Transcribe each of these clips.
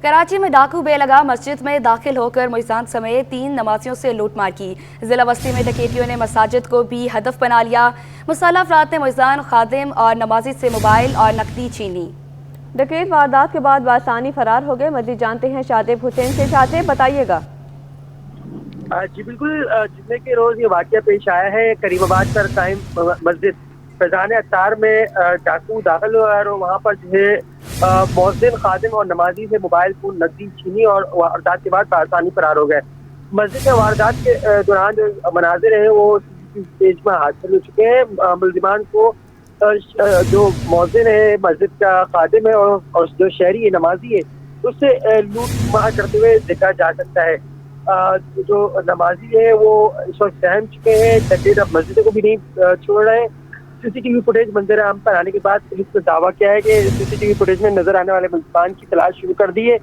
कराची में डाकू बेलगा मस्जिद में दाखिल होकर मुइज़ान समेत 3 नमाजियों से लूटमार की। जिला बस्ती में डकैतियों ने मसाजिद को भी हदफ बना लिया। मुसल्लह अफराद ने मुइज़ान, खादिम और नमाजी से मोबाइल और नकदी छीनी। डकैत वारदात के बाद बासानी फरार हो गए। मजीद जानते हैं शादेब हुसैन से। शादेब, बताइएगा। जी बिल्कुल, जुम्मे के रोज ये वाकया पेश आया है। करीमाबाद पर कायम मस्जिद फैजान अत्तार में डाकू दाखिल हुआ और वहाँ पर जो है मुअज्जिन, खादिम और नमाजी से मोबाइल फोन, नकदी छीनी और वारदात के बाद आसानी फरार हो गए। मस्जिद में वारदात के दौरान जो मनाजिर है वो स्टेज में हासिल हो चुके हैं। मुलजिमान को जो मुअज्जिन है, मस्जिद का खादिम है और जो शहरी नमाजी है उससे लूट मार करते हुए देखा जा सकता है। जो नमाजी है वो इस वक्त सहम चुके हैं। डकैत अब मस्जिद को भी नहीं छोड़ रहे हैं। सीसीटीवी फुटेज मंजर आम पर आने के बाद पुलिस ने दावा किया है कि सीसीटीवी फुटेज में नजर आने वाले मुलजिमान की तलाश शुरू कर दी है।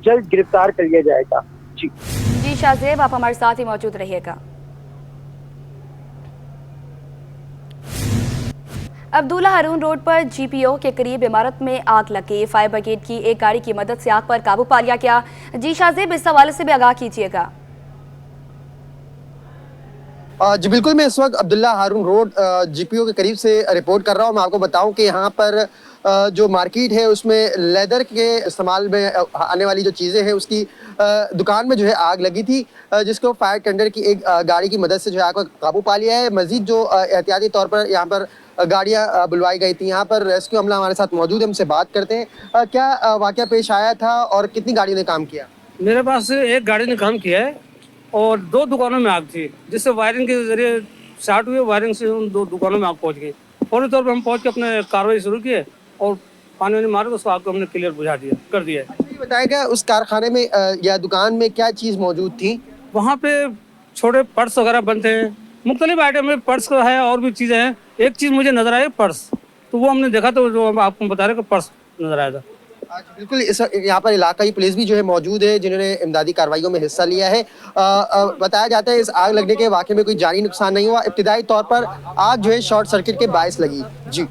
जल्द गिरफ्तार कर लिया जाएगा। जी शाहजेब, आप हमारे साथ ही मौजूद रहिएगा। अब्दुल्ला हारून रोड पर जीपीओ के करीब इमारत में आग लगी। फायर ब्रिगेड की एक गाड़ी की मदद से आग पर काबू पा लिया गया। जी शाहजेब, इस हवाले से भी आगाह कीजिएगा। जी बिल्कुल, मैं इस वक्त अब्दुल्ला हारून रोड जीपीओ के करीब से रिपोर्ट कर रहा हूँ। मैं आपको बताऊं कि यहाँ पर जो मार्केट है उसमें लेदर के इस्तेमाल में आने वाली जो चीज़ें हैं उसकी दुकान में जो है आग लगी थी, जिसको फायर टेंडर की एक गाड़ी की मदद से जो है आग पर काबू पा लिया है। मजीद जो एहतियाती तौर पर यहाँ पर गाड़ियाँ बुलवाई गई थी। यहाँ पर रेस्क्यू अमला हमारे साथ मौजूद है, हमसे बात करते हैं। क्या वाकया पेश आया था और कितनी गाड़ियों ने काम किया? मेरे पास एक गाड़ी ने काम किया है और 2 दुकानों में आग थी, जिससे वायरिंग के जरिए स्टार्ट हुई। वायरिंग से उन 2 दुकानों में आग पहुंच गई। फौरी तौर पर हम पहुंच के अपने कार्रवाई शुरू किए और पानी वानी मार के उसको आग को हमने क्लियर बुझा दिया कर दिया है। ये बताएगा उस कारखाने में या दुकान में क्या चीज़ मौजूद थी? वहाँ पे छोटे पर्स वगैरह बनते हैं, मुख्तलिफ आइटम में पर्स का है और भी चीज़ें हैं। एक चीज़ मुझे नजर आई पर्स, तो वो हमने देखा तो जो आपको बता रहे पर्स नजर आया था। बिल्कुल, इस यहाँ पर इलाकाई पुलिस भी जो है मौजूद है, जिन्होंने इमदादी कार्रवाइयों में हिस्सा लिया है। बताया जाता है इस आग लगने के वाकये में कोई जानी नुकसान नहीं हुआ। इब्तिदाई तौर पर आग जो है शॉर्ट सर्किट के बायस लगी। जी।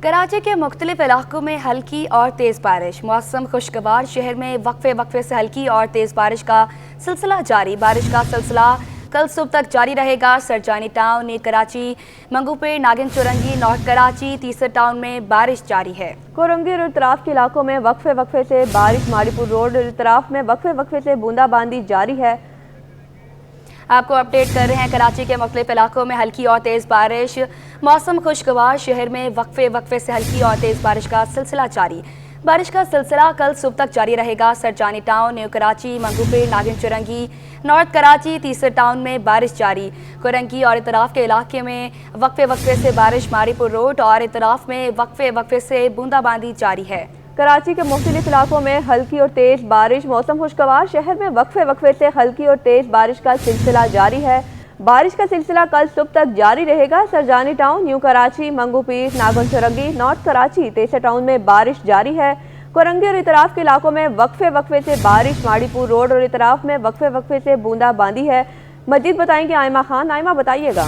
कराची के मुख्तलिफ इलाकों में हल्की और तेज़ बारिश। मौसम खुशगवार। शहर में वक्फे वक्फे से हल्की और तेज़ बारिश का सिलसिला जारी। बारिश का सिलसिला कल सुबह तक जारी रहेगा। सरजानी टाउन, न्यू कराची, मंगूपेट, नागिन चुरंगी, नॉर्थ कराची, तीसरा टाउन में बारिश जारी है। कोरंगी और इतराफ के इलाकों में वक्फे वक्फे से बारिश। माड़ीपुर रोड और इतराफ में वक्फे वक्फे से बूंदाबांदी जारी है। आपको अपडेट कर रहे हैं। कराची के मुख्तलिफ इलाकों में हल्की और तेज़ बारिश। मौसम खुशगवार। शहर में वक्फे वक्फे से हल्की और तेज़ बारिश का सिलसिला जारी। बारिश का सिलसिला कल सुबह तक जारी रहेगा। सरजानी टाउन, न्यू कराची, मंगूपेट, नागिन चुरंगी, नॉर्थ कराची, तीसरे टाउन में बारिश जारी। कोरंगी और इतराफ के इलाके में वक्फे वक्फे से बारिश। माड़ीपुर रोड और इतराफ में वक्फे वक्फे से बूंदाबांदी जारी है। कराची के मुख्तलिफ इलाकों में हल्की और तेज़ बारिश। मौसम खुशगवार। शहर में वक्फे वक्फे से हल्की और तेज़ बारिश का सिलसिला जारी है। बारिश का सिलसिला कल सुबह तक जारी रहेगा। Surjani town, new Karachi, Manghopir, Nagan Chowrangi, north Karachi, तीसरा टाउन में बारिश जारी है। कोरंगी और इतराफ के इलाकों में वक्फे वक्फे से बारिश। माड़ीपुर रोड और इतराफ में वक्फे वक्फे से बूंदाबांदी है। मजीद बताएंगे आयमा खान। आयमा, बताइएगा।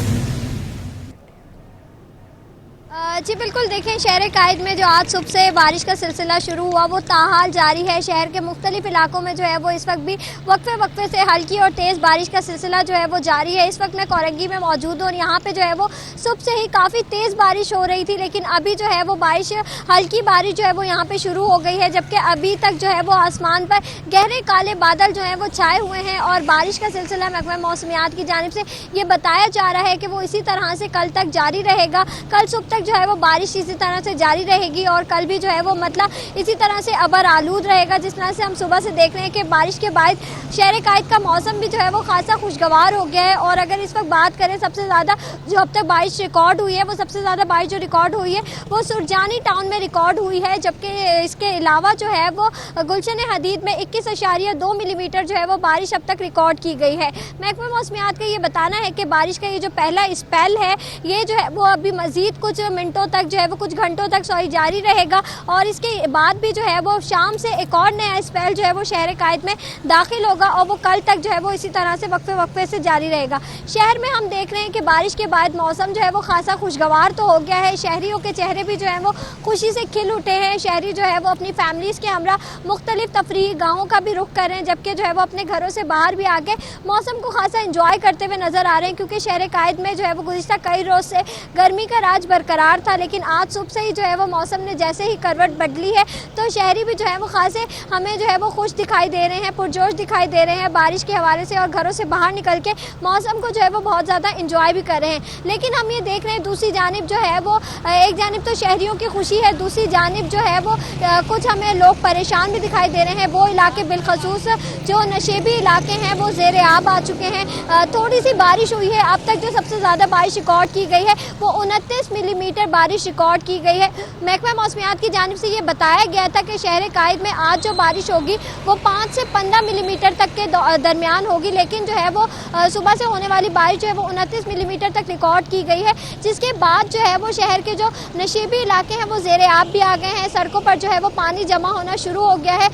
जी बिल्कुल, देखें शहर कायद में जो आज सुबह से बारिश का सिलसिला शुरू हुआ वो ताहाल जारी है। शहर के मुख्तलिफ इलाकों में जो है वो इस वक्त भी वक्फे वक्फे से हल्की और तेज़ बारिश का सिलसिला जो है वो जारी है। इस वक्त मैं कोरंगी में मौजूद हूँ और यहाँ पे जो है वो सुबह से ही काफ़ी तेज़ बारिश हो रही थी, लेकिन अभी जो है वो बारिश, हल्की बारिश जो है वो यहाँ पर शुरू हो गई है। जबकि अभी तक जो है वो आसमान पर गहरे काले बादल जो हैं वो छाए हुए हैं और बारिश का सिलसिला महकमा मौसमियात की जानिब से ये बताया जा रहा है कि वो इसी तरह से कल तक जारी रहेगा। कल सुबह तक जो है वो बारिश इसी तरह से जारी रहेगी और कल भी जो है वो मतलब इसी तरह से अबर आलूद रहेगा। जिस तरह से हम सुबह से देख रहे हैं कि बारिश के बाद शहर कायद का मौसम भी जो है वो खासा खुशगवार हो गया है। और अगर इस वक्त बात करें सबसे ज़्यादा जो अब तक बारिश रिकॉर्ड हुई है, वो सबसे ज़्यादा बारिश जो रिकॉर्ड हुई है वो सुरजानी टाउन में रिकॉर्ड हुई है। जबकि इसके अलावा जो है वो गुलशन हदीद में 21.2 मिलीमीटर जो है वो बारिश अब तक रिकॉर्ड की गई है। महकमा मौसमियात का ये बताना है कि बारिश का ये जो पहला स्पेल है ये जो है वो अभी मज़ीद कुछ मिनटों मिनटों तक जो है वो कुछ घंटों तक जारी रहेगा और इसके बाद भी जो है वो शाम से एक और नया स्पेल जो है वो शहर कायद में दाखिल होगा और वो कल तक जो है वो इसी तरह से वक्फे से जारी रहेगा। शहर में हम देख रहे हैं कि बारिश के बाद मौसम जो है वो खासा खुशगवार तो हो गया है, शहरियों के चेहरे भी जो है वो खुशी से खिल उठे हैं। शहरी जो है वो अपनी फैमिलीज़ के हमरा मुख्तलिफ तफरीही गाहों का भी रुख कर रहे हैं, जबकि जो है वो अपने घरों से बाहर भी आके मौसम को खासा इंजॉय करते हुए नजर आ रहे हैं, क्योंकि शहर कायद में जो है वो गुज़िश्ता कई रोज़ से गर्मी का राज बरकरार था, लेकिन आज सुबह से ही जो है वो मौसम ने जैसे ही करवट बदली है तो शहरी भी जो है वो खासे हमें जो है वो खुश दिखाई दे रहे हैं, पुरजोश दिखाई दे रहे हैं बारिश के हवाले से और घरों से बाहर निकल के मौसम को जो है वो बहुत ज़्यादा इंजॉय भी कर रहे हैं। लेकिन हम ये देख रहे हैं दूसरी जानिब जो है वो एक जानिब तो शहरियों की खुशी है, दूसरी जानिब जो है वो कुछ हमें लोग परेशान भी दिखाई दे रहे हैं। वो इलाके बिलखसूस जो नशेबी इलाके हैं वो ज़ेर आब आ चुके हैं। थोड़ी सी बारिश हुई है, अब तक जो सबसे ज़्यादा बारिश रिकॉर्ड की गई है वो 29 मिलीमीटर बारिश रिकॉर्ड की गई है। महकमा मौसमियात की जानिब से ये बताया गया था कि शहर कायद में आज जो बारिश होगी वो 5 से 15 मिलीमीटर तक के दरमियान होगी, लेकिन जो है वो सुबह से होने वाली बारिश जो है वो 29 मिलीमीटर तक रिकॉर्ड की गई है, जिसके बाद जो है वो शहर के जो नशीबी इलाके हैं वो ज़ेर आब भी आ गए हैं। सड़कों पर जो है वो पानी जमा होना शुरू हो गया है,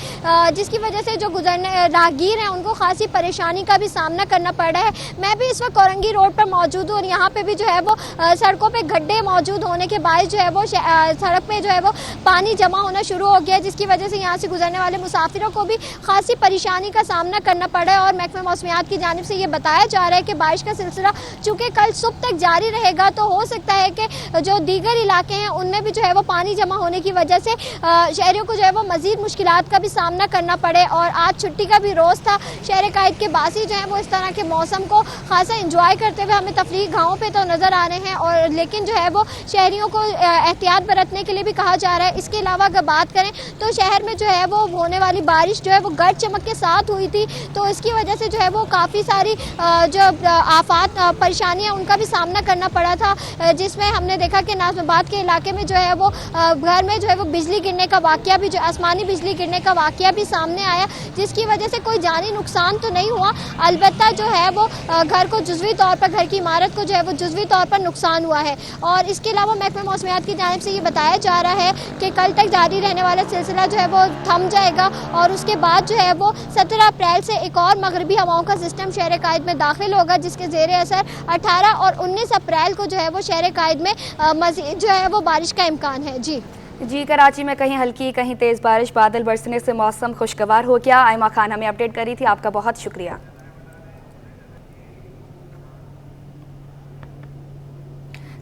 जिसकी वजह से जो गुजरने राहगीर हैं उनको खासी परेशानी का भी सामना करना पड़ रहा है। मैं भी इस वक्त औरंगी रोड पर मौजूद हूँ और यहाँ पे भी जो है वो सड़कों पे गड्ढे मौजूद होने के बाद जो है वो सड़क पे जो है वो पानी जमा होना शुरू हो गया है, जिसकी वजह से यहाँ से गुजरने वाले मुसाफिरों को भी खासी परेशानी का सामना करना पड़ रहा है। और महकमा मौसमियात की जानिब से ये बताया जा रहा है कि बारिश का सिलसिला चूँकि कल सुबह तक जारी रहेगा तो हो सकता है कि जो दीगर इलाके हैं उनमें भी जो है वो पानी जमा होने की वजह से शहरियों को जो है वो मज़ीद मुश्किलात का भी सामना करना पड़े। और आज छुट्टी का भी रोज़ था, शहर कायद के बासी जो है वो इस तरह के मौसम को खासा इंजॉय करते हुए हमें तफरीह गाहों पे तो नज़र आ रहे हैं, और लेकिन जो है वो शहरियों को एहतियात बरतने के लिए भी कहा जा रहा है। इसके अलावा अगर बात करें तो शहर में जो है वो होने वाली बारिश जो है वो गरज चमक के साथ हुई थी, तो इसकी वजह से जो है वो काफ़ी सारी जो आफात परेशानियाँ उनका भी सामना करना पड़ा था, जिसमें हमने देखा कि नाज़िमाबाद के इलाके में जो है वो घर में जो है वो बिजली गिरने का वाक़या भी, जो आसमानी बिजली गिरने का वाक़या भी सामने आया, जिसकी वजह से कोई जानी नुकसान तो नहीं हुआ, अलबत्ता जो है वो घर को जुज़वी तौर पर, घर की इमारत को जो है वो जुज़वी तौर पर नुकसान हुआ है। और इसके अलावा महकमा मौसमियात की जानिब से ये बताया जा रहा है कि कल तक जारी रहने वाला सिलसिला जो है वो थम जाएगा और उसके बाद जो है वो 17 अप्रैल से एक और मगरबी हवाओं का सिस्टम शहर कायद में दाखिल होगा, जिसके ज़ेर असर 18 और 19 अप्रैल को जो है वो शहर कायद में मज़ीद जो है वो बारिश का इम्कान है। जी कराची में कहीं हल्की कहीं तेज़ बारिश, बादल बरसने से मौसम खुशगवार हो गया। आयमा खान हमें अपडेट करी थी, आपका बहुत शुक्रिया।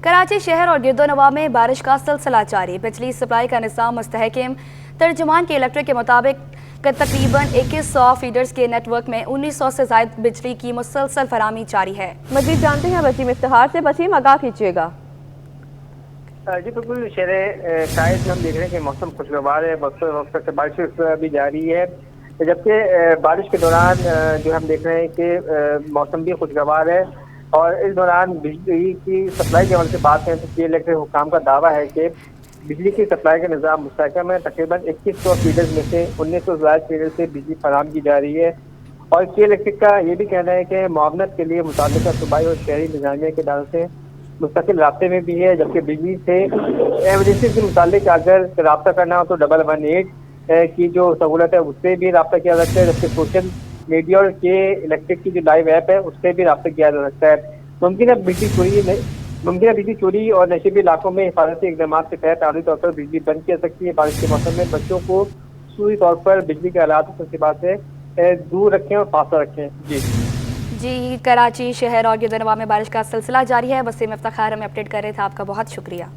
कराची शहर और गिरदोनवा में बारिश का सिलसिला जारी, बिजली सप्लाई का निज़ाम मुस्तहकम। तर्जुमान के इलेक्ट्रिक के मुताबिक तकरीबन 2100 फीडर्स के नेटवर्क में 1900 से ज़ायद बिजली की मुसलसल फरामी जारी है। मज़ीद जानते हैं वसीम इफ्तिखार से। वसीम, आगाह कीजिएगा। जी बिल्कुल, शहर कायद में हम देख रहे हैं कि मौसम खुशगवार है, वक्त से बारिश भी जारी है, जबकि बारिश के दौरान जो हम देख रहे हैं कि मौसम भी खुशगवार है। और इस दौरान बिजली की सप्लाई के हवाले से बात करें तो के इलेक्ट्रिक हुकाम का दावा है कि बिजली की सप्लाई का निज़ाम मुस्तहकम है। तकरीबन 2100 फीडर्स में से 1900 फीडर से बिजली फराहम की जा रही है। और के इलेक्ट्रिक का ये भी कहना है कि मुआवनत के लिए मुताल्लिका सूबाई और शहरी निज़ामिया के इदारों से मुस्तकिल राब्ते में भी है, जबकि बिजली से एमरजेंसी के मुतालिक अगर रब्ता करना हो तो 118 की जो सहूलत है उससे भी रब्ता किया जा सकता है, जबकि सोशल मीडिया और के इलेक्ट्रिक की जो लाइव ऐप है उससे भी रब्ता किया जा सकता है। मुमकिन बिजली चोरी और नशीबी इलाकों में हिफाजती इकदाम के तहत आर्जी तौर पर बिजली बंद की जा सकती है। बारिश के मौसम में बच्चों को सूरी तौर पर बिजली के आलात और तस्वीबात से दूर रखें और फासला रखें। जी कराची शहर और गिरदोनवा में बारिश का सिलसिला जारी है। वसीम इफ्तिखार हमें अपडेट कर रहे थे, आपका बहुत शुक्रिया।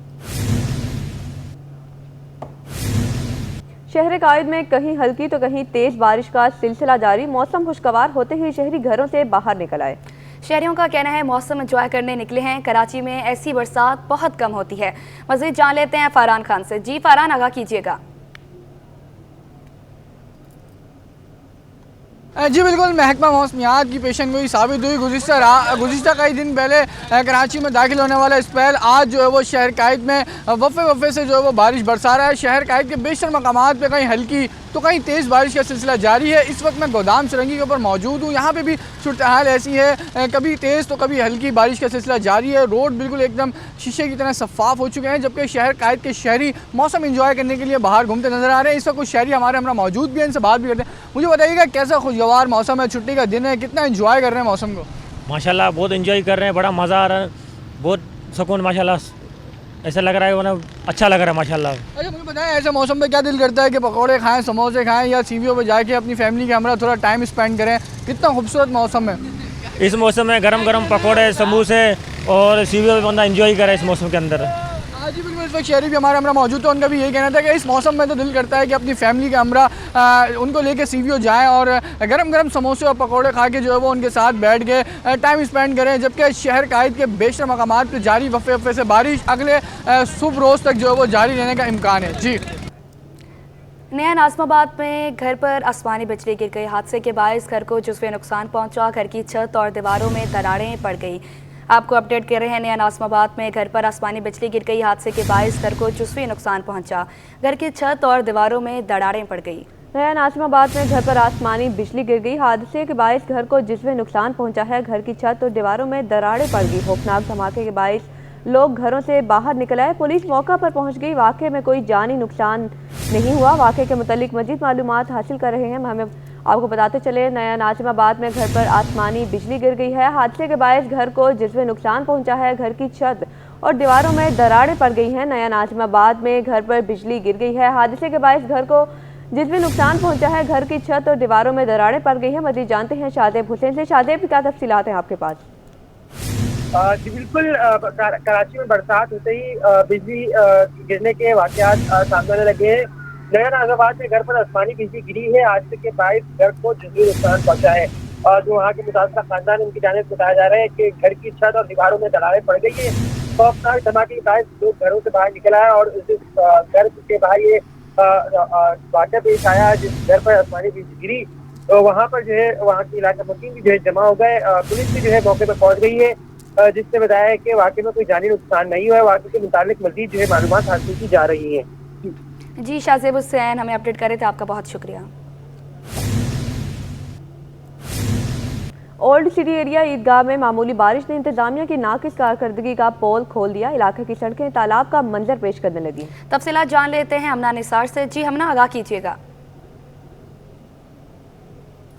शहर कायद में कहीं हल्की तो कहीं तेज बारिश का सिलसिला जारी, मौसम खुशगवार होते ही शहरी घरों से बाहर निकल आए। शहरियों का कहना है मौसम एंजॉय करने निकले हैं, कराची में ऐसी बरसात बहुत कम होती है। मज़ीद जान लेते हैं फरहान खान से। जी फरहान, आगाह कीजिएगा। जी बिल्कुल, महकमा मौसमियात की पेशन गोई साबित हुई। गुज़िश्ता कई दिन पहले कराची में दाखिल होने वाला स्पेल आज जो है वो शहर कायद में वफ़े से जो है वो बारिश बरसा रहा है। शहर कायद के बेशतर मकामात पे कहीं हल्की तो कहीं तेज़ बारिश का सिलसिला जारी है। इस वक्त मैं गोदाम सुरंगी के ऊपर मौजूद हूँ। यहाँ पे भी सूरत हाल ऐसी है, कभी तेज़ तो कभी हल्की बारिश का सिलसिला जारी है। रोड बिल्कुल एकदम शीशे की तरह शफाफ हो चुके हैं, जबकि शहर कायद के शहरी मौसम एंजॉय करने के लिए बाहर घूमते नजर आ रहे हैं। इस वक्त कुछ शहरी हमारे हमरा मौजूद भी हैं, इनसे बात भी करते हैं। मुझे बताइएगा कैसा खुशगवार मौसम है, छुट्टी का दिन है, कितना एंजॉय कर रहे हैं मौसम को? माशाल्लाह बहुत एंजॉय कर रहे हैं, बड़ा मज़ा आ रहा है, बहुत सुकून माशाल्लाह ऐसा लग रहा है, मतलब अच्छा लग रहा है माशाल्लाह। अच्छा मुझे बताएं ऐसे मौसम पे क्या दिल करता है कि पकौड़े खाएं, समोसे खाएं या सीवियों पे जाके अपनी फैमिली के हमरा थोड़ा टाइम स्पेंड करें? कितना खूबसूरत मौसम है इस मौसम में, गरम गरम पकौड़े समोसे और सीवियों पे बंदा एंजॉय करे इस मौसम के अंदर। हाँ जी बिल्कुल, इस वक्त शहरी भी हमारे हमरा मौजूद था, उनका भी यही कहना था कि इस मौसम में तो दिल करता है कि अपनी फैमिली का हमरा उनको लेके सीवियो जाएं और गरम गरम समोसे और पकौड़े खा के जो है वो उनके साथ बैठ के टाइम स्पेंड करें। जबकि शहर कायद के बेशतर मकामात पर जारी वफ़े वफ़े से बारिश अगले सुबह रोज़ तक जो है वो जारी रहने का इम्कान है। जी नया नाज़िमाबाद में घर पर आसमानी बिजली गिर गई। हादसे के बायस घर को जुज़वी नुकसान पहुंचा। घर की छत और दीवारों में दरारें पड़ गई। आपको अपडेट कर रहे हैं, नया नाज़िमाबाद में घर पर आसमानी बिजली गिर गई। हादसे के बायस घर को जुज़वी नुकसान पहुंचा। घर की छत और दीवारों में दरारें पड़ गई। नया नाज़िमाबाद में घर पर आसमानी बिजली गिर गई। हादसे के बायस घर को जिसमें नुकसान पहुंचा है। घर की छत और दीवारों में दरारें पड़ गई। खौफनाक धमाके के बायस लोग घरों से बाहर निकल आए। पुलिस मौका पर पहुंच गई। वाक़े में कोई जानी नुकसान नहीं हुआ। वाक़े के मुतालिक मज़ीद मालूमात हासिल कर रहे हैं। हमें आपको बताते चले, नया नाज़िमाबाद में घर पर आसमानी बिजली गिर गई है। हादसे के बायस घर को जिसमें नुकसान पहुंचा है। घर की छत और दीवारों में दरारें पड़ गई हैं। नया नाज़िमाबाद में घर पर बिजली गिर गई है। हादसे के बायस घर को जिसमें नुकसान पहुंचा है। घर की छत और दीवारों में दरारें पड़ गई हैं। मज़ीद जानते हैं शादेब हुसैन से। शादेब, क्या तफसीलात हैं आपके पास? जी बिल्कुल, कराची में बरसात होते ही बिजली गिरने के वाकयात सामने आने लगे हैं। नया नाज़िमाबाद में घर पर आसमानी बिजली गिरी है। हादसे के बायस घर को जरूरी नुकसान पहुंचा है। जो वहाँ के मुतासरा खानदान, उनकी जानिब बताया जा रहा है कि घर की छत और दीवारों में दरारें पड़ गई है। खौफनाक धमाके के बायस लोग घरों से बाहर निकल आए और घर के बाहर ये वाक़या पेश आया जिस घर पर आसमानी बिजली गिरी। तो वहाँ पर जो है वहाँ के इलाका मुकीम भी जो है जमा हो गए। पुलिस भी जो है मौके पर पहुँच गई है, जिसने बताया है कि वाकई में कोई जानी नुकसान नहीं हुआ है। वाकई के मुताबिक मजीद जो है मालूमात हासिल की जा रही है। जी शादेब हुसैन हमें अपडेट कर रहे थे, आपका बहुत शुक्रिया। ओल्ड सिटी एरिया ईदगाह में मामूली बारिश ने इंतजामिया की नाकिस कारकर्दगी का पोल खोल दिया। इलाके की सड़कें तालाब का मंजर पेश करने लगी। तफसीलात जान लेते हैं हमना निसार से। जी हमना, आगाह कीजिएगा।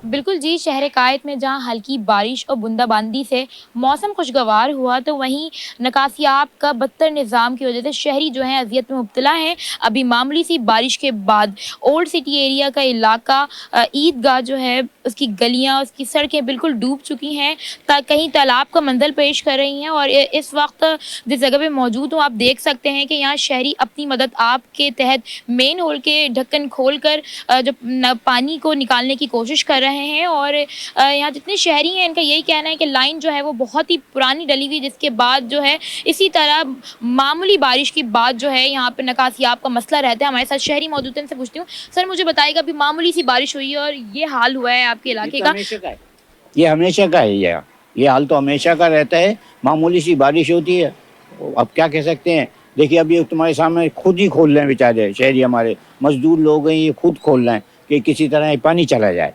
बिल्कुल जी, शहर कायद में जहां हल्की बारिश और बूंदाबांदी से मौसम खुशगवार हुआ, तो वहीं निकासियाब का बदतर निज़ाम की वजह से शहरी जो हैं अजियत में मुब्तला हैं। अभी मामूली सी बारिश के बाद ओल्ड सिटी एरिया का इलाका, ईदगाह जो है उसकी गलियां, उसकी सड़कें बिल्कुल डूब चुकी हैं, कहीं तालाब का मंजर पेश कर रही हैं। और इस वक्त जिस जगह पे मौजूद हूँ, आप देख सकते हैं कि यहाँ शहरी अपनी मदद आप के तहत मेन होल के ढक्कन खोल कर जो पानी को निकालने की कोशिश कर रहे हैं। और यहाँ जितने शहरी हैं इनका यही कहना है कि लाइन जो है वो बहुत ही पुरानी डली हुई, जिसके बाद जो है इसी तरह मामूली बारिश के बाद जो है यहाँ पे निकासियाब का मसला रहता है। हमारे साथ शहरी मौजूद हैं, इनसे पूछती हूँ। सर मुझे बताइएगा, अभी मामूली सी बारिश हुई है और ये हाल हुआ है आपके इलाके का? ये हमेशा का है। ये हाल तो हमेशा का रहता है। मामूली सी बारिश होती है, अब क्या कह सकते हैं। देखिए अभी तुम्हारे सामने खुद ही खोल रहे हैं बेचारे शहरी, हमारे मजदूर लोग हैं, ये खुद खोल रहे हैं कि किसी तरह ये पानी चला जाए।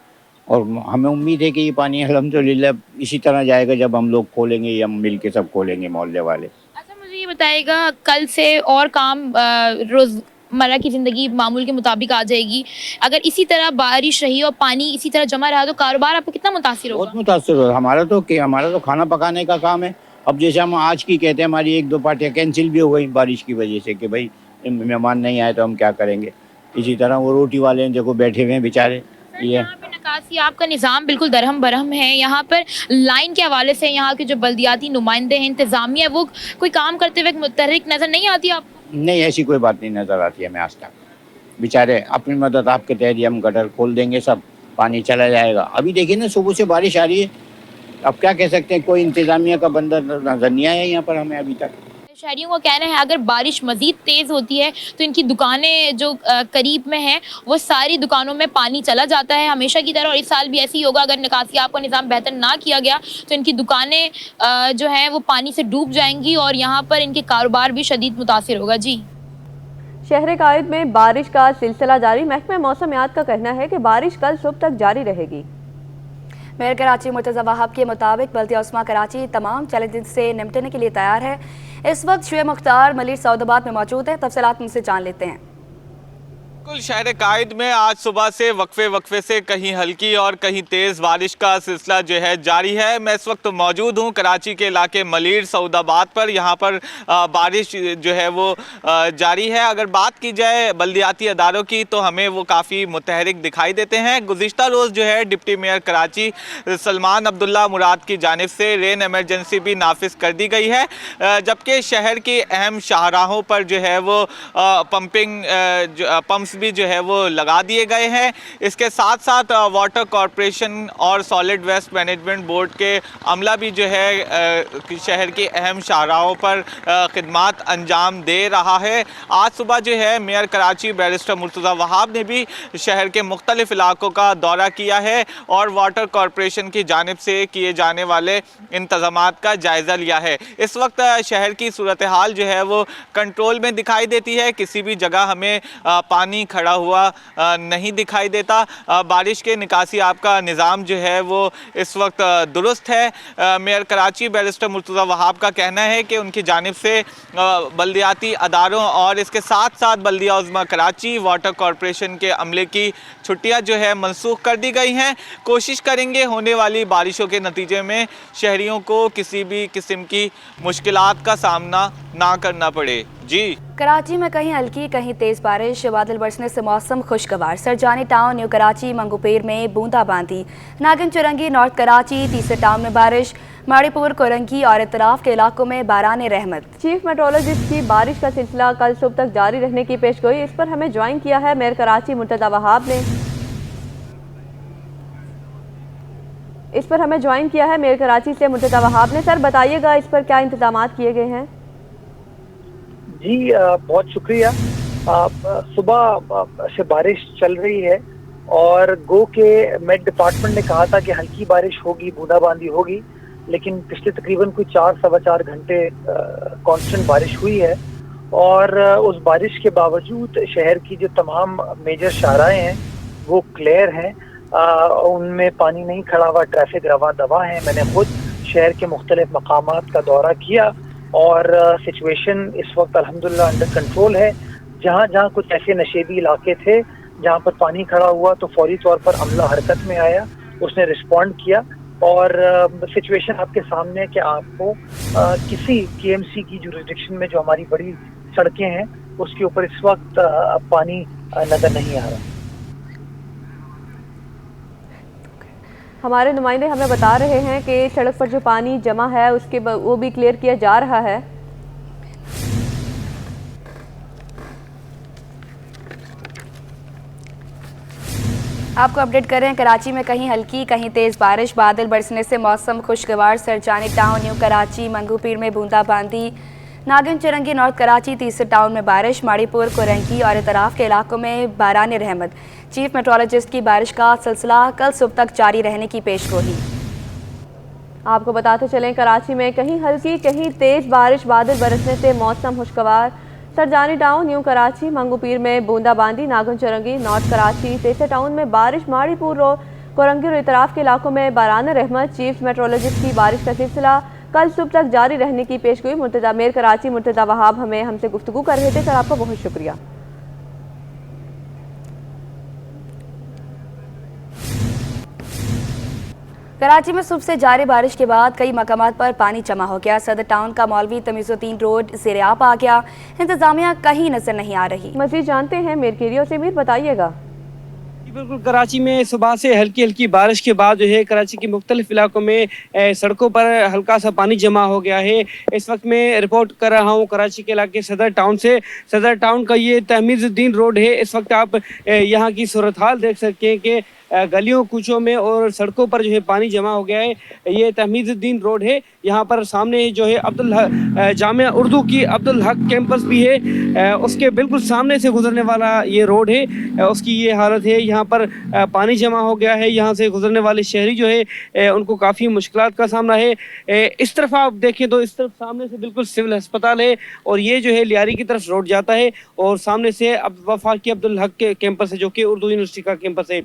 और हमें उम्मीद है कि ये पानी अल्हम्दुलिल्लाह इसी तरह जाएगा जब हम लोग खोलेंगे या मिल के सब खोलेंगे मोहल्ले वाले। अच्छा मुझे ये बताइएगा, कल से और काम रोज़मर्रा की ज़िंदगी मामूल के मुताबिक आ जाएगी। अगर इसी तरह बारिश रही और पानी इसी तरह जमा रहा तो कारोबार आपको कितना मुतासिर होगा? बहुत मुतासिर होगा। हमारा तो खाना पकाने का काम है। अब जैसे हम आज की कहते हैं, हमारी 1-2 पार्टियाँ कैंसिल भी हो गई बारिश की वजह से कि भाई मेहमान नहीं आए तो हम क्या करेंगे। इसी तरह वो रोटी वाले देखो बैठे हुए हैं बेचारे। यहाँ पे निकासियाब का निज़ाम बिल्कुल दरहम बरहम है। यहाँ पर लाइन के हवाले से यहाँ के जो बल्दियाती नुमाइंदे हैं, इंतज़ामिया, वो कोई काम करते हुए मुतहरिक नज़र नहीं आती आपको? नहीं, ऐसी कोई बात नहीं नज़र आती है हमें आज तक। बेचारे अपनी मदद आपके तहत हम गटर खोल देंगे, सब पानी चला जाएगा। अभी देखिए ना, सुबह से बारिश आ रही है। अब क्या कह सकते हैं, कोई इंतज़ामिया का बंदा नजर नहीं आया यहाँ पर हमें अभी तक। शहरियों का कहना है अगर बारिश मज़ीद तेज़ होती है तो इनकी दुकानें जो करीब में हैं वो सारी दुकानों में पानी चला जाता है हमेशा की तरह, और इस साल भी ऐसे ही होगा। अगर निकासियाब का निज़ाम बेहतर ना किया गया तो इनकी दुकानें जो हैं वो पानी से डूब जाएंगी और यहाँ पर इनके कारोबार भी शदीद मुतासिर होगा। जी शहर कायद में बारिश का सिलसिला जारी। महकमा मौसमियात का कहना है कि बारिश कल सुबह तक जारी रहेगी। मेयर कराची मुर्तज़ा वहाब के मुताबिक बल्दिया उस्मा कराची तमाम चैलेंज से निपटने के लिए तैयार है। इस वक्त शुएब मुख्तार मलिर सऊदाबाद में मौजूद है, तफसीलात उनसे जान लेते हैं। बिल्कुल, शहर कायद में आज सुबह से वक्फे से कहीं हल्की और कहीं तेज़ बारिश का सिलसिला जो है जारी है। मैं इस वक्त मौजूद हूँ कराची के इलाके मलिर सऊदाबाद पर। यहाँ पर बारिश जो है वो जारी है। अगर बात की जाए बल्दियाती अदारों की तो हमें वो काफ़ी मुतहरिक दिखाई देते हैं। गुज़िश्ता रोज़ जो है डिप्टी मेयर कराची सलमान अब्दुल्ला मुराद की जानिब से रेन एमरजेंसी भी नाफिज कर दी गई है, जबकि शहर के अहम शाहराहों पर जो है वो पम्प्स भी जो है वो लगा दिए गए हैं। इसके साथ साथ वाटर कॉरपोरेशन और सॉलिड वेस्ट मैनेजमेंट बोर्ड के अमला भी जो है शहर के अहम शाहराहों पर खिदमात अंजाम दे रहा है। आज सुबह जो है मेयर कराची बैरिस्टर मुर्तज़ा वहाब ने भी शहर के मुख्तलिफ इलाकों का दौरा किया है और वाटर कॉरपोरेशन की जानिब से किए जाने वाले इंतज़ामात का जायज़ा लिया है। इस वक्त शहर की सूरत हाल जो है वो कंट्रोल में दिखाई देती है। किसी भी जगह हमें पानी खड़ा हुआ नहीं दिखाई देता। बारिश के निकासी आपका निज़ाम जो है वो इस वक्त दुरुस्त है। मेयर कराची बैरिस्टर मुर्तज़ा वहाब का कहना है कि उनकी जानिब से बल्दियाती अदारों और इसके साथ साथ बल्दिया उज़्मा कराची वाटर कॉरपोरेशन के अमले की छुट्टियां जो है मनसूख कर दी गई हैं। कोशिश करेंगे होने वाली बारिशों के नतीजे में शहरियों को किसी भी किस्म की मुश्किलात का सामना ना करना पड़े। जी, कराची में कहीं हल्की कहीं तेज बारिश, बादल बरसने से मौसम खुशगवार। सरजानी टाउन, न्यू कराची, मंगूपीर में बूंदाबांदी। नागिन चुरंगी, नॉर्थ कराची, तीसरे टाउन में बारिश। माड़ीपुर, कोरंगी और इतराफ के इलाकों में बारान रहमत। चीफ मेट्रोलॉजिस्ट की बारिश का सिलसिला कल सुबह तक जारी रहने की पेशगोई। इस पर हमें ज्वाइन किया है मेयर कराची मुर्तज़ा वहाब ने। मेयर कराची से मुर्तज़ा वहाब ने। सर बताइएगा इस पर क्या इंतजाम किए गए हैं? जी बहुत शुक्रिया। सुबह से बारिश चल रही है और गो के मेट डिपार्टमेंट ने कहा था कि हल्की बारिश होगी, बूंदाबांदी होगी, लेकिन पिछले तकरीबन कोई 4-4.25 घंटे कांस्टेंट बारिश हुई है। और उस बारिश के बावजूद शहर की जो तमाम मेजर शाहराएं हैं वो क्लियर हैं, उनमें पानी नहीं खड़ा हुआ, ट्रैफिक रवा दवा है। मैंने खुद शहर के मुख्तलिफ मकामात का दौरा किया और सिचुएशन इस वक्त अल्हम्दुलिल्लाह अंडर कंट्रोल है। जहाँ जहाँ कुछ ऐसे नशेबी इलाके थे जहाँ पर पानी खड़ा हुआ तो फौरी तौर पर अमला हरकत में आया, उसने रिस्पॉन्ड किया और सिचुएशन आपके सामने है कि आपको किसी केएमसी की जुरिस्डिक्शन में जो हमारी बड़ी सड़कें हैं उसके ऊपर इस वक्त पानी नजर नहीं आ रहा। हमारे नुमाइंदे हमें बता रहे हैं कि सड़क पर जो पानी जमा है उसके वो भी क्लियर किया जा रहा है। आपको अपडेट कर रहे हैं कराची में कहीं हल्की कहीं तेज बारिश, बादल बरसने से मौसम खुशगवार। सरजानी टाउन, न्यू कराची, मंगूपीर में बूंदाबांदी। नागिन चुरंगी, नॉर्थ कराची, तीसरे टाउन में बारिश। माड़ीपुर, कोरंगी और इतराफ के इलाकों में बारान रहमत। चीफ मेट्रोलॉजिस्ट की बारिश का सिलसिला कल सुबह तक जारी रहने की पेशगोई। आपको बताते चलें कराची में कहीं हल्की कहीं तेज बारिश, बादल बरसने से मौसम खुशगवार। सरजानी टाउन, न्यू कराची, मंगूपीर में बूंदाबांदी। नागिन चुरंगी, नॉर्थ कराची, तीसरे टाउन में बारिश। माड़ीपुर और कोरंगी और इतराफ के इलाकों में बारान रहमत। चीफ मेट्रोलॉजिस्ट की बारिश का सिलसिला कल सुबह तक जारी रहने की पेशगोई। मुर्तज़ा मेयर कराची मुर्तज़ा वहाब हमसे गुफ्तगू कर रहे थे। सर आपका बहुत शुक्रिया। कराची में सुबह से जारी बारिश के बाद कई मकामात पर पानी जमा हो गया। सदर टाउन का मौलवी तमीज़ुद्दीन रोड ज़ेर-ए-आब आ गया। इंतजामिया कहीं नजर नहीं आ रही। मज़ीद जानते हैं मेयर के एरिया से। मीर बताइएगा। बिल्कुल, कराची में सुबह से हल्की हल्की बारिश के बाद जो है कराची के मुख्तलिफ इलाकों में सड़कों पर हल्का सा पानी जमा हो गया है। इस वक्त मैं रिपोर्ट कर रहा हूँ कराची के इलाके सदर टाउन से। सदर टाउन का ये तमीज़ुद्दीन रोड है। इस वक्त आप यहाँ की सूरत हाल देख सकते हैं कि गलियों कूचों में और सड़कों पर जो है पानी जमा हो गया है। ये तहमीदुद्दीन रोड है, यहाँ पर सामने जो है जामिया उर्दू की अब्दुल हक कैंपस भी है, उसके बिल्कुल सामने से गुजरने वाला ये रोड है, उसकी ये हालत है। यहाँ पर पानी जमा हो गया है, यहाँ से गुजरने वाले शहरी जो है उनको काफ़ी मुश्किलात का सामना है। इस तरफ आप देखें तो इस तरफ सामने से बिल्कुल सिविल अस्पताल है और ये जो है लियारी की तरफ रोड जाता है और सामने से अब वफाकी अब्दुल हक के कैंपस है जो कि उर्दू यूनिवर्सिटी का कैंपस है।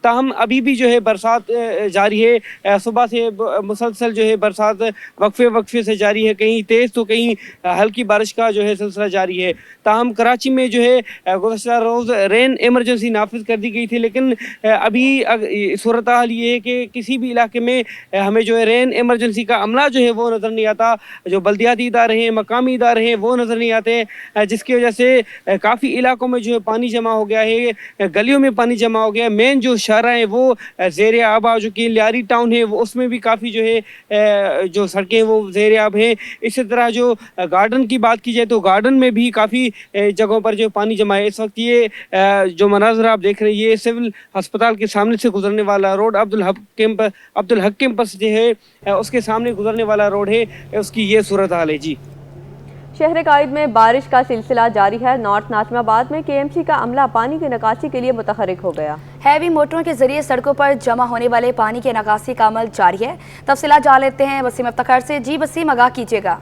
ताहम अभी भी जो है बरसात जारी है, सुबह से मुसलसल जो है बरसात वक्फे से जारी है, कहीं तेज़ तो कहीं हल्की बारिश का जो है सिलसिला जारी है। ताहम कराची में जो है गुज़श्ता रोज़ रेन इमरजेंसी नाफिज कर दी गई थी, लेकिन अभी सूरत हाल ये है कि किसी भी इलाके में हमें जो है रेन इमरजेंसी का अमला जो है वो नज़र नहीं आता। जो बल्दियाती इदारे हैं, मकामी इदारे हैं, वो नज़र नहीं आते, जिसकी वजह से काफ़ी इलाकों में जो है पानी जमा हो गया है, गलियों में पानी जमा हो गया है। मेन जो शहर है वो ज़ेर आब जो कि लियारी टाउन है वो उसमें भी काफ़ी जो है जो सड़कें वो ज़ेर आब हैं। इसी तरह जो गार्डन की बात की जाए तो गार्डन में भी काफ़ी जगहों पर जो पानी जमा है। इस वक्त ये जो मनाज़र आप देख रहे हैं ये सिविल अस्पताल के सामने से गुजरने वाला रोड अब्दुल हक कैंपस जो है उसके सामने गुजरने वाला रोड है, उसकी ये सूरत हाल है। जी, शहर कायद में बारिश का सिलसिला जारी है। नॉर्थ नाज़िमाबाद में KMC का अमला पानी की निकासी के लिए मुतहरिक हो गया। हैवी मोटरों के जरिए सड़कों पर जमा होने वाले पानी की निकासी का अमल जारी है। तफसीलात जान लेते हैं वसीम अफ्तार से। जी वसीम, आगाह कीजिएगा।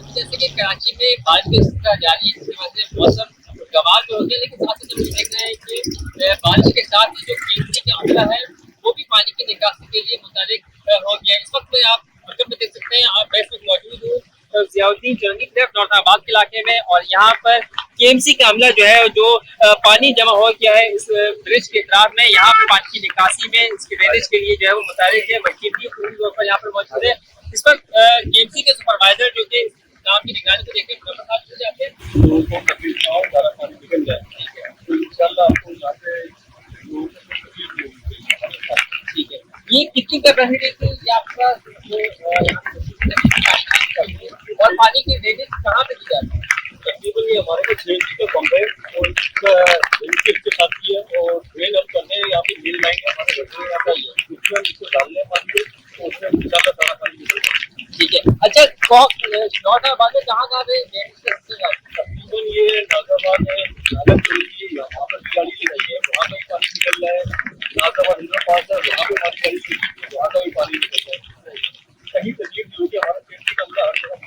जैसे कि कराची में बारिश का सिलसिला जारी है, जिसकी वजह से मौसम खुशगवार तो हो गया, लेकिन साथ ही देख रहे हैं कि बारिश के साथ ही जो KMC का अमला है वो भी पानी की निकासी के लिए मुतहरिक हो गया। इस वक्त आप मरकज में देख सकते हैं, आप मैं मौजूद हूँ जियाउद्दीन चौरंगी तरफ नौरताबाद के इलाके में, और यहाँ पर KMC का अमला जो है जो पानी जमा हो गया है इस ब्रिज के इतराफ में, यहाँ पर पानी की निकासी में इसके ड्रेनेज के लिए जो है वो मुतहरिक है। वकील भी पूरी तौर पर यहाँ पर मौजूद है। इस वक्त KMC के सुपरवाइजर जो कि काम की निगरानी को देखते ठीक है, ये कितनी कैपेसिटी थी आपका और पानी की ड्रेनेज कहाँ पे की जाती है? तकरीबन ये हमारे को 6 इंच का पंप है और इसके साथ की है और ड्रेन हम करने यहाँ पे मिल लाइन है हमारे घर में आता ही है, उसमें इसको डालने पानी तो उसमें इंशाल्लाह सारा पानी निकलता है। ठीक है, अच्छा नौरताबाद में कहाँ पे तकरीबन ये नाज़ाबाद है, यहाँ पर गाड़ी ले रही है, वहाँ का भी पानी निकल रहा है। नाज़ाबाद इंद्र पास है, वहाँ पे हमारी गाड़ी चली है, वहाँ का भी पानी निकल रहा है। कहीं तकलीफ नहीं होगी, हमारा KMC का अमला हर जगह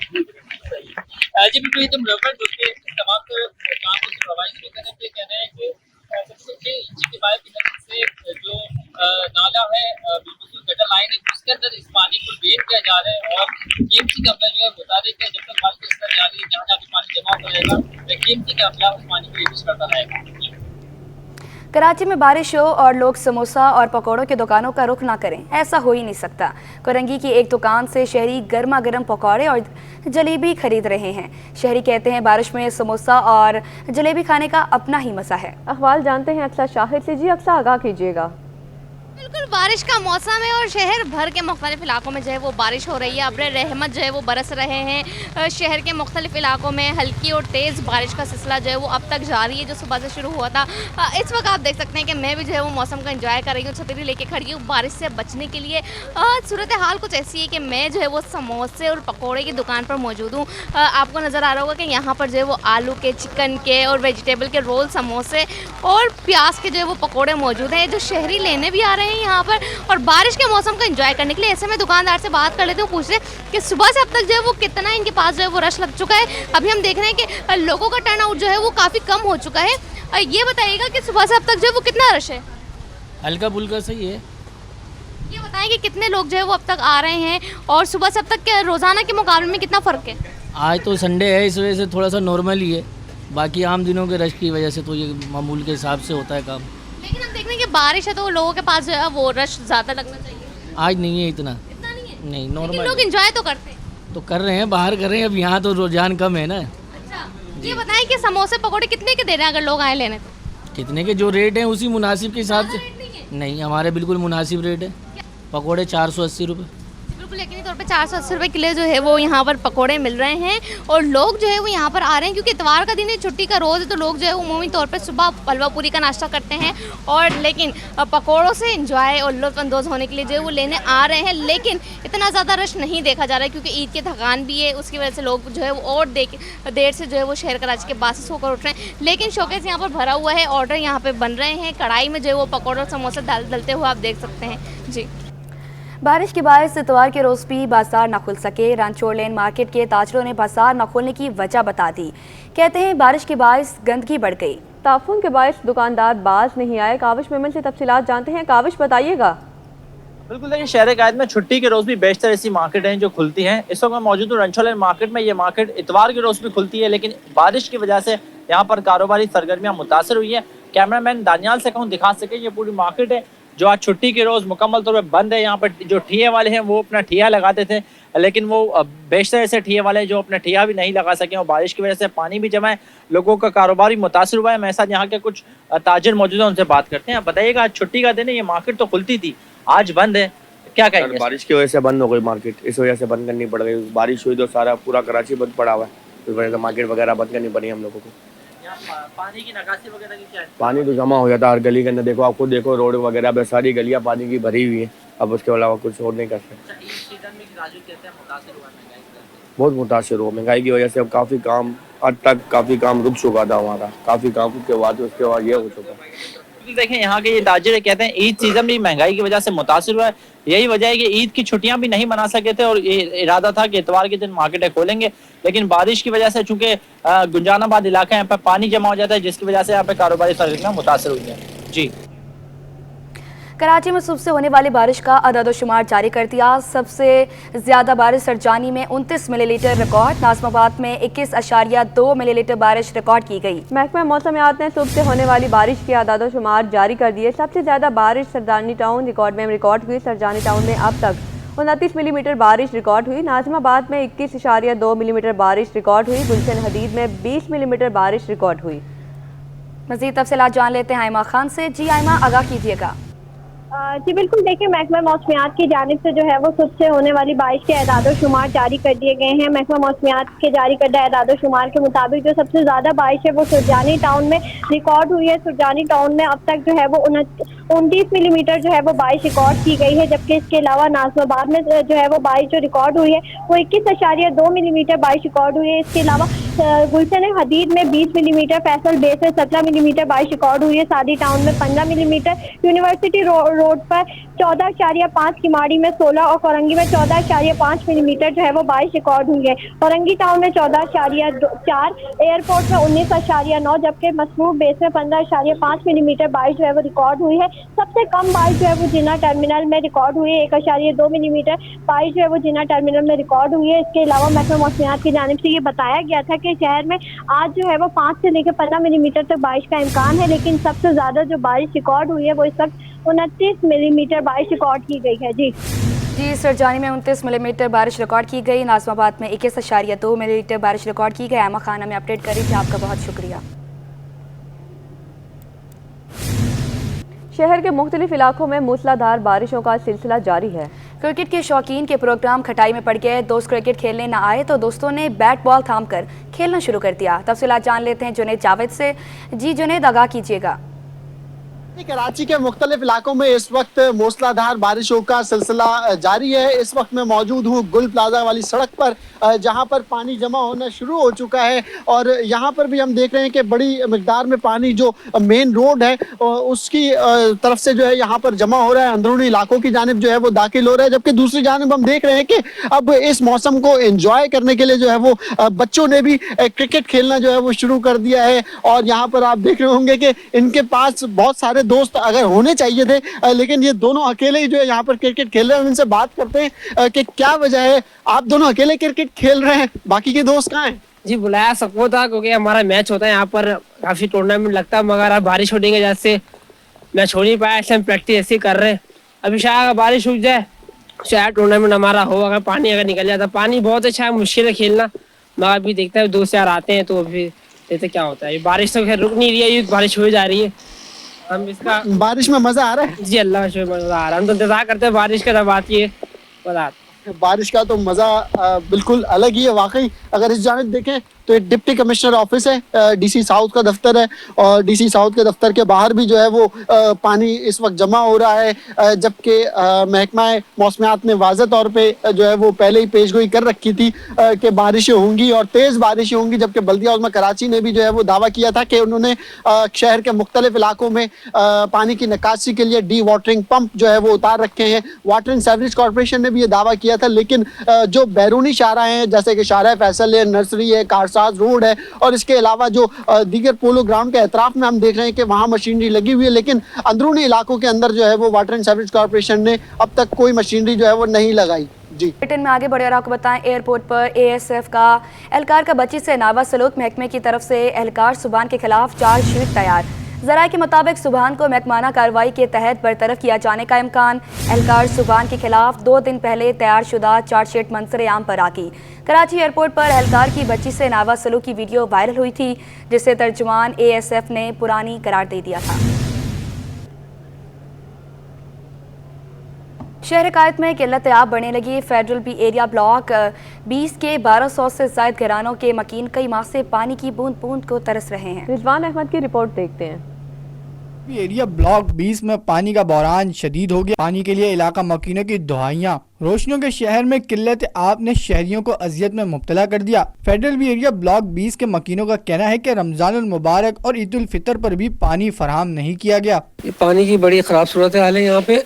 जी बिल्कुल। ये तो मुनव्वर जो कि तमाम काम को सुपरवाइज करने के कहना है कि 6 इंच की पाइप की मदद से जो नाला है बिल्कुल गटर लाइन है उसके अंदर इस पानी को ड्रेन किया जा रहा है और KMC का अमला जो है मुताबिक है जब तक पानी के स्तर जारी है, जहाँ जहाँ भी पानी जमा होता रहेगा KMC का अमला उस पानी को यूज करता रहेगा। कराची में बारिश हो और लोग समोसा और पकौड़ों की दुकानों का रुख ना करें, ऐसा हो ही नहीं सकता। कोरंगी की एक दुकान से शहरी गर्मा गर्म पकौड़े और जलेबी खरीद रहे हैं। शहरी कहते हैं बारिश में समोसा और जलेबी खाने का अपना ही मज़ा है। अखबार जानते हैं अक्सा शाहिद से। जी अक्सा, आगाह कीजिएगा। बिल्कुल बारिश का मौसम है और शहर भर के मुख्तलिफ इलाकों में जो है वो बारिश हो रही है। अब्र रहमत जो है वो बरस रहे हैं। शहर के मुख्तलिफ इलाकों में हल्की और तेज़ बारिश का सिलसिला जो है वो अब तक जारी है, जो सुबह से शुरू हुआ था। इस वक्त आप देख सकते हैं कि मैं भी जो है वो मौसम का एंजॉय कर रही हूँ, छतरी लेके खड़ी हूँ बारिश से बचने के लिए। सूरत हाल कुछ ऐसी है कि मैं जो है वो समोसे और पकौड़े की दुकान पर मौजूद हूँ। आपको नज़र आ रहा होगा कि यहाँ पर जो है वो आलू के, चिकन के और वेजिटेबल के रोल, समोसे और प्याज के जो है वो पकौड़े मौजूद हैं, जो शहरी लेने भी आ रहे हैं यहाँ पर और बारिश के मौसम का एंजॉय करने के लिए। ऐसे में दुकानदार से बात कर लेते हूँ, पूछ रहे कि सुबह से अब तक जो है वो कितना इनके पास जो है वो रश लग चुका है। अभी हम देख रहे हैं कि लोगों का टर्न आउट जो है वो काफ़ी कम हो चुका है। ये बताइएगा कि सुबह से अब तक जो है वो कितना रश है? हल्का फुल्का सही है। ये बताएं कि कितने लोग जो है वो अब तक आ रहे हैं और सुबह से अब तक के रोज़ाना के मुकाबले में कितना फ़र्क है? आज तो संडे है, इस वजह से थोड़ा सा नॉर्मल ही है। बाकी आम दिनों के रश की वजह से तो ये मामूल के हिसाब से होता है काम। लेकिन हम देख रहे हैं कि बारिश है तो लोगों के पास जो है वो रश ज़्यादा लगना चाहिए। आज नहीं है इतना नहीं है? नहीं, नॉर्मल लोग एंजॉय तो करते हैं, तो कर रहे हैं, बाहर कर रहे हैं। अब यहाँ तो रुझान कम है ना। अच्छा, ये बताएं कि समोसे पकौड़े कितने के दे रहे हैं अगर लोग आए लेने तो? कितने के जो रेट हैं उसी मुनासिब के हिसाब से। नहीं, हमारे बिल्कुल मुनासिब रेट है। पकौड़े 480 रुपये। बिल्कुल यकीनी तौर पे 480 रुपये किलो जो है वो यहाँ पर पकोड़े मिल रहे हैं और लोग जो है वो यहाँ पर आ रहे हैं क्योंकि इतवार का दिन है, छुट्टी का रोज़ है, तो लोग जो है उमूमी तौर पे सुबह हलवा पूरी का नाश्ता करते हैं और लेकिन पकोड़ों से एंजॉय और लुत्फ़अंदोज़ होने के लिए जो है वो लेने आ रहे हैं। लेकिन इतना ज़्यादा रश नहीं देखा जा रहा है क्योंकि ईद की थकान भी है, उसकी वजह से लोग जो है वो और देर से जो है वो शहर कराची के बासिस होकर उठ रहे हैं। लेकिन शोकेस यहाँ पर भरा हुआ है, ऑर्डर यहाँ पर बन रहे हैं, कढ़ाई में जो है वो पकौड़े और समोसे डलते हुए आप देख सकते हैं जी। बारिश के बायस इतवार के रोज़ भी बाजार न खुल सके। रनचोड़ लेन मार्केट के ताजरों ने बाजार न खोलने की वजह बता दी। कहते हैं बारिश के बायस गंदगी बढ़ गई। ताफून के बायस दुकानदार बाज नहीं आए। काविश मेमन से तफसीलात जानते हैं। काविश बताइएगा। बिल्कुल, देखिए शहर कायद में छुट्टी के रोज़ भी बेशतर ऐसी मार्केट हैं जो खुलती हैं। इस वक्त मैं मौजूद हूँ रनचोड़ लेन मार्केट में। ये मार्केट इतवार के रोज़ भी खुलती है, लेकिन बारिश की वजह से यहाँ पर कारोबारी सरगर्मियाँ मुतासर हुई हैं। कैमरामैन दानियाल से कहूँ दिखा सके, ये पूरी मार्केट है जो आज छुट्टी के रोज़ मुकम्मल तौर पर बंद है। यहाँ पर जो ठिये वाले हैं वो अपना ठिया लगाते थे, लेकिन वो बेशतर ऐसे ठिये वाले जो अपना ठिया भी नहीं लगा सके और बारिश की वजह से पानी भी जमा है, लोगों का कारोबार भी मुतासर हुआ है। मेरे साथ यहाँ के कुछ ताजिर मौजूद हैं, उनसे बात करते हैं। बताइएगा, आज छुट्टी का दिन है, ये मार्केट तो खुलती थी, आज बंद है, क्या कहेंगे? बारिश की वजह से बंद हो गई मार्केट, इस वजह से बंद करनी पड़ गई। बारिश हुई तो सारा पूरा कराची बंद पड़ा हुआ है, इस वजह से मार्केट वगैरह बंद करनी पड़ी हम लोगों को। पानी की निकासी वगैरह की क्या है? पानी तो जमा हो जाता है हर गली के अंदर। देखो, आपको देखो रोड वगैरह पे सारी गलियां पानी की भरी हुई है। अब उसके अलावा कुछ और नहीं कर सकते। बहुत मुतासर हुआ महंगाई की वजह से। अब काफ़ी काम हद तक काफ़ी रुक चुका था हमारा, काफ़ी काम के बाद उसके बाद ये हो चुका। देखें यहाँ के ये ताजिर कहते हैं ईद सीजन भी महंगाई की वजह से मुतासर हुआ है। यही वजह है कि ईद की छुट्टियां भी नहीं मना सके थे और ये इरादा था कि इतवार के दिन मार्केटें खोलेंगे, लेकिन बारिश की वजह से चूंकि गुंजानाबाद इलाका है, यहाँ पर पानी जमा हो जाता है, जिसकी वजह से यहाँ पे कारोबारी सरगर्मियां मुतासर हुई है जी। कराची में सुबह से होने वाली बारिश का अदद-ओ-शुमार जारी कर दिया। सबसे ज़्यादा बारिश सरजानी में 29 मिलीलीटर रिकॉर्ड, नाज़िमाबाद में 21.2 मिलीलीटर बारिश रिकॉर्ड की गई। महकमा मौसमियात ने सुबह से होने वाली बारिश के अदद-ओ-शुमार जारी कर दिए। सबसे ज़्यादा बारिश सरजानी टाउन रिकॉर्ड हुई। सरजानी टाउन में अब तक 29 मिलीमीटर बारिश रिकॉर्ड हुई। नाज़िमाबाद में 21.2 मिलीमीटर बारिश रिकॉर्ड हुई। गुलशन हदीद में 20 मिलीमीटर बारिश रिकॉर्ड हुई। मज़ीद तफसीलात जान लेते हैं आयमा खान से। जी आयमा, आगाह कीजिएगा। जी बिल्कुल, देखिए महकमा मौसमियात की जानिब से जो है वो सुबह से होने वाली बारिश के एदाद-ओ-शुमार जारी कर दिए गए हैं। महकमा मौसमियात के जारी करदा एदाद-ओ-शुमार के मुताबिक जो सबसे ज़्यादा बारिश है वो सुरजानी टाउन में रिकॉर्ड हुई है। सुरजानी टाउन में अब तक जो है वो 29 मिलीमीटर जो है वो बारिश रिकॉर्ड की गई है, जबकि इसके अलावा नाज़िमाबाद में जो है वो बारिश जो रिकॉर्ड हुई है वो 21.2 मिलीमीटर बारिश रिकॉर्ड हुई है। इसके अलावा गुलशन हदीद में 20 मिलीमीटर, फैसल बे से 17 मिलीमीटर बारिश रिकॉर्ड हुई है। सादी टाउन में 15 मिलीमीटर, यूनिवर्सिटी रोड पर 14.5, किमाड़ी में 16 और कोरंगी में 14.5 मिलीमीटर जो है वो बारिश रिकॉर्ड हुई है। कोरंगी टाउन में 14.4, एयरपोर्ट में 19.9, जबकि मसरूफ बेस में 15.5 मिलीमीटर बारिश जो है वो रिकॉर्ड हुई है। सबसे कम बारिश जो है वो जिन्ना टर्मिनल में रिकॉर्ड हुई है। 1.2 मिलीमीटर बारिश जो है वो जिन्ना टर्मिनल में रिकॉर्ड हुई है। इसके अलावा महकमा मौसमियात की जानिब से ये बताया गया था कि शहर में आज जो है वो 5 से लेकर 15 मिलीमीटर तक बारिश का इम्कान है, लेकिन सबसे ज़्यादा जो बारिश रिकॉर्ड हुई है वो इस वक्त 29 मिलीमीटर बारिश रिकॉर्ड की गई है जी। सरजानी में 29 मिलीमीटर बारिश रिकॉर्ड की गई। नाज़िमाबाद में 21.2 मिलीमीटर बारिश रिकॉर्ड की गई। आयमा खान हमें अपडेट करी थी, आपका बहुत शुक्रिया। शहर के मुख्तलिफ इलाकों में मूसलाधार बारिशों का सिलसिला जारी है। क्रिकेट के शौकीन के प्रोग्राम खटाई में पड़ गए। दोस्त क्रिकेट खेलने न आए तो दोस्तों ने बैट बॉल थाम कर खेलना शुरू कर दिया। तफसीलात जान लेते हैं जुनैद जावेद से। जी जुनैद, आगाह कीजिएगा। कराची के मुख्तलिफ इलाकों में इस वक्त मूसलाधार बारिशों का सिलसिला जारी है। इस वक्त मैं मौजूद हूँ गुल प्लाजा वाली सड़क पर, जहाँ पर पानी जमा होना शुरू हो चुका है और यहाँ पर भी हम देख रहे हैं कि बड़ी मिकदार में पानी जो मेन रोड है उसकी तरफ से जो है यहाँ पर जमा हो रहा है, अंदरूनी इलाकों की जानिब जो है वो दाखिल हो रहा है। जबकि दूसरी जानिब हम देख रहे हैं कि अब इस मौसम को एंजॉय करने के लिए जो है वो बच्चों ने भी क्रिकेट खेलना जो है वो शुरू कर दिया है। और यहाँ पर आप देख रहे होंगे कि इनके पास बहुत सारे दोस्त अगर होने चाहिए थे, लेकिन ये दोनों अकेले ही जो है यहाँ पर क्रिकेट खेल रहे हैं। उनसे बात करते हैं कि क्या वजह है आप दोनों अकेले क्रिकेट खेल रहे हैं, बाकी के दोस्त कहाँ हैं? जी बुलाया सबको था क्योंकि हमारा मैच होता है यहाँ पर, काफी टूर्नामेंट लगता है, मगर अब बारिश होने की वजह से मैच हो नहीं पाया, इसलिए हम प्रैक्टिस ऐसे ही कर रहे हैं। अभी शायद अगर बारिश रुक जाए शायद टूर्नामेंट हमारा हो, अगर पानी अगर निकल जाता। पानी बहुत अच्छा है, मुश्किल है खेलना, मगर अभी देखते हैं 2 से 4 आते हैं तो अभी देखते क्या होता है। बारिश तो खैर रुक नहीं रही है, बारिश हो जा रही है। हम इसका बारिश में मजा आ रहा है? जी अल्लाह का शुक्र, मजा आ रहा है। हम तो इंतजार करते हैं बारिश का, जब आती है मजा आता है। बारिश का तो मज़ा बिल्कुल अलग ही है वाकई। अगर इस जानिब देखें तो एक डिप्टी कमिश्नर ऑफिस है, डीसी साउथ का दफ्तर है और डीसी साउथ के दफ्तर के बाहर भी जो है वो पानी इस वक्त जमा हो रहा है, जबकि महकमा मौसमियात ने वाज़ेह तौर पे जो है वो पहले ही पेशगोई कर रखी थी कि बारिशें होंगी और तेज़ बारिशें होंगी। जबकि बल्दिया उज़्मा कराची ने भी जो है वो दावा किया था कि उन्होंने शहर के मुख्तलिफ इलाकों में पानी की निकासी के लिए डी वाटरिंग पंप जो है वो उतार रखे हैं। वाटर एंड सीवरेज कॉरपोरेशन ने भी ये दावा किया था, लेकिन जो बैरूनी शाहरा हैं जैसे कि शाहरा फैसल है, नर्सरी है, कारसाज रोड है और इसके अलावा जो दीगर पोलो ग्राउंड के एतराफ में हम देख रहे हैं कि वहाँ मशीनरी लगी हुई है, लेकिन अंदरूनी इलाकों के अंदर जो है वो वाटर एंड सीवरेज कॉरपोरेशन ने अब तक कोई मशीनरी जो है वो नहीं लगाई। जी बुलेटिन में आगे बढ़े और आपको बताएं, एयरपोर्ट पर एएसएफ का एहलकार का बच्ची से नावा सलूक, महकमे की तरफ से एहलकार सुबहान के खिलाफ चार्जशीट तैयार। ज़राए के मुताबिक सुबहान को महकमाना कार्रवाई के तहत बरतरफ किया जाने का इम्कान। एहलकार सुबहान के खिलाफ 2 दिन पहले तैयार शुदा चार्जशीट मंजर आम पर आ गई। कराची एयरपोर्ट पर एहलकार की बच्ची से नावा सलूक की वीडियो वायरल हुई थी, जिसे तर्जुमान एएसएफ ने पुरानी करार दे दिया था। शहर कायद में किल्लत आब बढ़ने लगी। फेडरल बी एरिया ब्लॉक 20 के 1200 से ज़ायद घरानों के मकीन कई माह से पानी की बूंद बूंद को तरस रहे हैं। रिजवान अहमद की रिपोर्ट देखते हैं। एरिया ब्लॉक 20 में पानी का बहरान शदीद हो गया। पानी के लिए इलाका मकीनों की दुहाइयां। रोशनियों के शहर में किल्लत आब ने शहरियों को अजियत में मुब्तला कर दिया। फेडरल बी एरिया ब्लॉक 20 के मकीनों का कहना है कि रमजानुल मुबारक और ईद उल फितर पर भी पानी फराहम नहीं किया गया। पानी की बड़ी ख़राब सूरत हाल है यहाँ पे।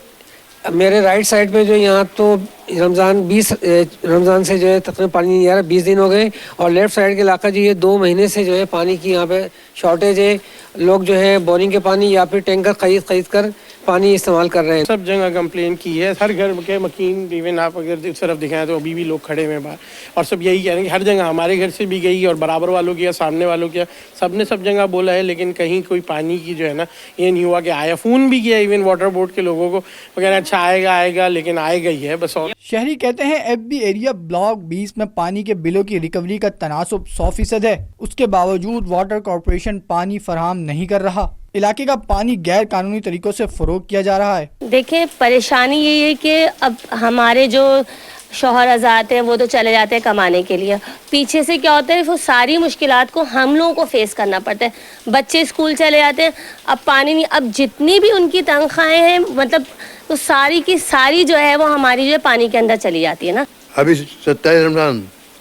मेरे राइट साइड पे जो यहाँ तो रमज़ान से जो है तकरीबन पानी नहीं आ रहा, 20 दिन हो गए। और लेफ़्ट साइड के इलाका जो ये 2 महीने से जो है पानी की यहाँ पे शॉर्टेज है। लोग जो है बोरिंग के पानी या फिर टैंकर खरीद कर पानी इस्तेमाल कर रहे हैं। सब जगह कंप्लेन की है, हर घर के मकीन, इवन आप अगर इस तरफ दिखाएं तो अभी भी लोग खड़े हुए हैं बाहर और सब यही कह रहे हैं कि हर जगह, हमारे घर से भी गई और बराबर वालों की या सामने वालों की, सब ने सब जगह बोला है, लेकिन कहीं कोई पानी की जो है ना ये नहीं हुआ कि आया। फ़ोन भी किया इवन वाटर बोर्ड के लोगों को, वो कह रहे हैं अच्छा आएगा लेकिन आएगा ही है बस। और शहरी कहते हैं एफबी एरिया ब्लॉक 20 में पानी के बिलों की रिकवरी का तनासुब 100% है, उसके बावजूद वाटर कॉरपोरेशन पानी फराहम नहीं कर रहा। इलाके का पानी गैर कानूनी तरीकों से फरोख्त किया जा रहा है। देखिए परेशानी यही है कि अब हमारे जो शौहर आज़ाद हैं वो तो चले जाते हैं कमाने के लिए, पीछे से क्या होता है वो सारी मुश्किलात को हम लोगों को फेस करना पड़ता है। बच्चे स्कूल चले जाते हैं, अब पानी नहीं, अब जितनी भी उनकी तनख्वाहें हैं मतलब तो सारी की सारी जो है वो हमारी जो है पानी के अंदर चली जाती है ना। अभी 27 रमजान